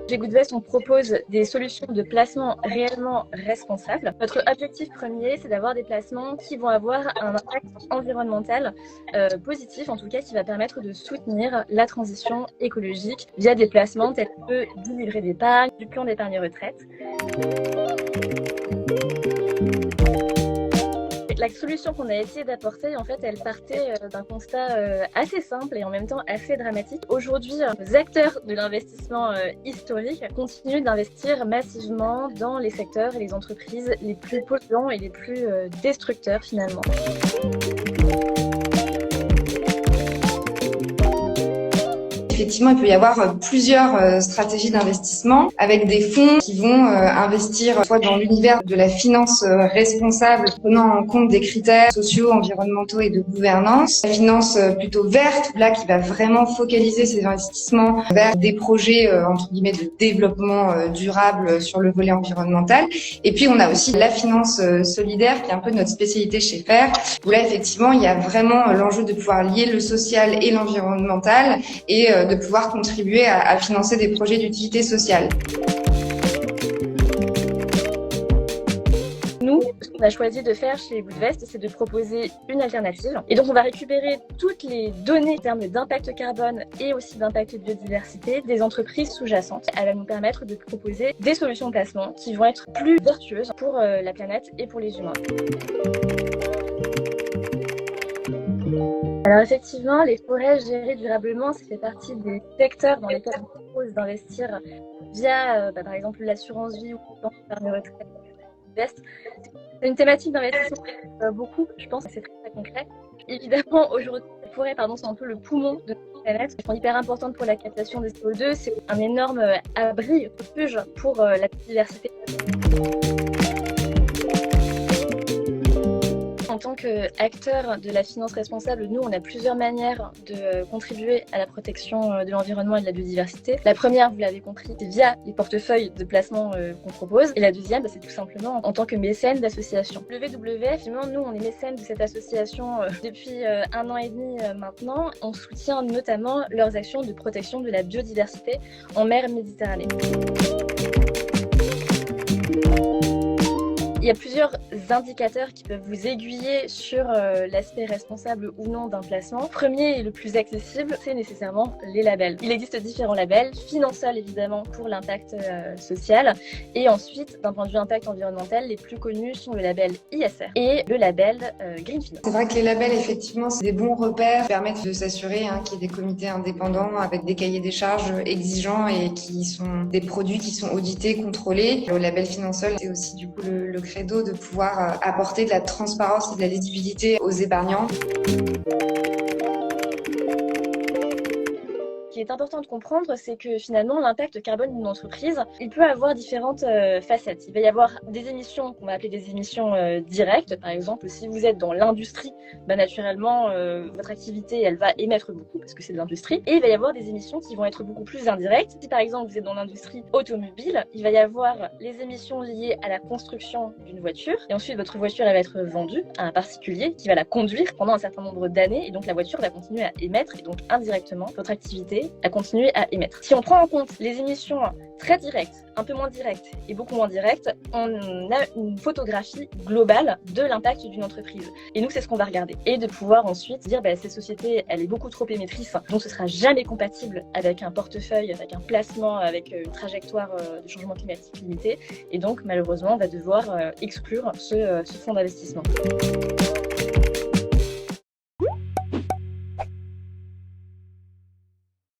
Chez Goodvest, on propose des solutions de placement réellement responsables. Notre objectif premier, c'est d'avoir des placements qui vont avoir un impact environnemental positif, en tout cas qui va permettre de soutenir la transition écologique via des placements tels que du livret d'épargne, du plan d'épargne retraite. La solution qu'on a essayé d'apporter, en fait, elle partait d'un constat assez simple et en même temps assez dramatique. Aujourd'hui, les acteurs de l'investissement historique continuent d'investir massivement dans les secteurs et les entreprises les plus polluants et les plus destructeurs finalement. Effectivement, il peut y avoir plusieurs stratégies d'investissement avec des fonds qui vont investir soit dans l'univers de la finance responsable, prenant en compte des critères sociaux, environnementaux et de gouvernance. La finance plutôt verte, là, qui va vraiment focaliser ses investissements vers des projets, entre guillemets, de développement durable sur le volet environnemental. Et puis, on a aussi la finance solidaire, qui est un peu notre spécialité chez FAIR, où là, effectivement, il y a vraiment l'enjeu de pouvoir lier le social et l'environnemental et de pouvoir contribuer à financer des projets d'utilité sociale. Nous, ce qu'on a choisi de faire chez Goodvest, c'est de proposer une alternative. Et donc, on va récupérer toutes les données en termes d'impact carbone et aussi d'impact biodiversité des entreprises sous-jacentes. Elle va nous permettre de proposer des solutions de placement qui vont être plus vertueuses pour la planète et pour les humains. Alors effectivement, les forêts gérées durablement, ça fait partie des secteurs dans lesquels on propose d'investir via par exemple l'assurance vie ou l'épargne retraite. C'est une thématique d'investissement beaucoup, je pense que c'est très concret. Évidemment, aujourd'hui, les forêts sont un peu le poumon de notre planète. Elles sont hyper importantes pour la captation des CO2. C'est un énorme abri, refuge pour la biodiversité. En tant qu'acteur de la finance responsable, nous, on a plusieurs manières de contribuer à la protection de l'environnement et de la biodiversité. La première, vous l'avez compris, c'est via les portefeuilles de placement qu'on propose. Et la deuxième, c'est tout simplement en tant que mécène d'association. WWF, nous, on est mécène de cette association depuis 1 an et demi maintenant. On soutient notamment leurs actions de protection de la biodiversité en mer Méditerranée. Il y a plusieurs indicateurs qui peuvent vous aiguiller sur l'aspect responsable ou non d'un placement. Premier et le plus accessible, c'est nécessairement les labels. Il existe différents labels, Finansol évidemment pour l'impact social, et ensuite, d'un point de vue impact environnemental, les plus connus sont le label ISR et le label Green Finance. C'est vrai que les labels, effectivement, c'est des bons repères qui permettent de s'assurer qu'il y ait des comités indépendants avec des cahiers des charges exigeants et qui sont des produits qui sont audités, contrôlés. Le label Finansol, c'est aussi du coup le credo de pouvoir apporter de la transparence et de la lisibilité aux épargnants. Ce qui est important de comprendre, c'est que finalement, l'impact carbone d'une entreprise, il peut avoir différentes facettes. Il va y avoir des émissions qu'on va appeler des émissions directes. Par exemple, si vous êtes dans l'industrie, naturellement, votre activité, elle va émettre beaucoup parce que c'est de l'industrie. Et il va y avoir des émissions qui vont être beaucoup plus indirectes. Si par exemple, vous êtes dans l'industrie automobile, il va y avoir les émissions liées à la construction d'une voiture. Et ensuite, votre voiture, elle va être vendue à un particulier qui va la conduire pendant un certain nombre d'années. Et donc, la voiture va continuer à émettre. Et donc, indirectement, votre activité à continuer à émettre. Si on prend en compte les émissions très directes, un peu moins directes et beaucoup moins directes, on a une photographie globale de l'impact d'une entreprise. Et nous, c'est ce qu'on va regarder. Et de pouvoir ensuite dire, cette société, elle est beaucoup trop émettrice, donc ce sera jamais compatible avec un portefeuille, avec un placement, avec une trajectoire de changement climatique limitée. Et donc, malheureusement, on va devoir exclure ce fonds d'investissement.